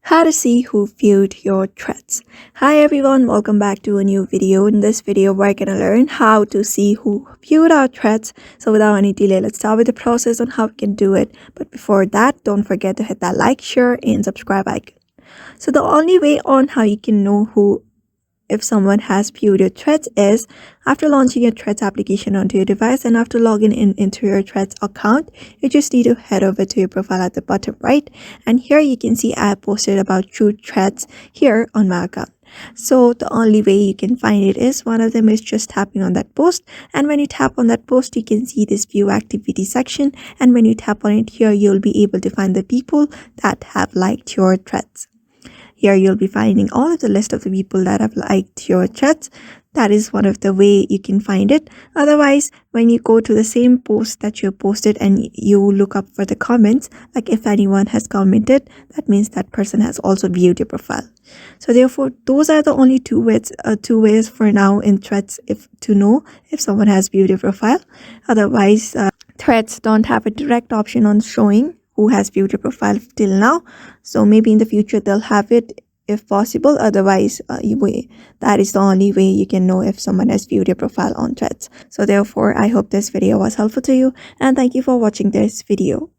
How to see who viewed your threads. Hi everyone, welcome back to a new video. In this video, we're gonna learn how to see who viewed our threads. So without any delay, let's start with the process on how we can do it. But before that, don't forget to hit that like, share, and subscribe icon. So the only way on how you can know who if someone has viewed your threads is after launching your threads application onto your device and after logging in into your threads account, you just need to head over to your profile at the bottom right, and here you can see I posted about true threads here on my account. So the only way you can find it is one of them is just tapping on that post, and when you tap on that post you can see this view activity section, and when you tap on it here you'll be able to find the people that have liked your threads. Here you'll be finding all of the list of the people that have liked your threads. That is one of the way you can find it. Otherwise, when you go to the same post that you posted and you look up for the comments, like if anyone has commented, that means that person has also viewed your profile. So therefore, those are the only two ways for now in threads to know if someone has viewed your profile. Otherwise, threads don't have a direct option on showing who has viewed your profile till now, so maybe in the future they'll have it if possible. Otherwise, that is the only way you can know if someone has viewed your profile on threads. So therefore, I hope this video was helpful to you, and thank you for watching this video.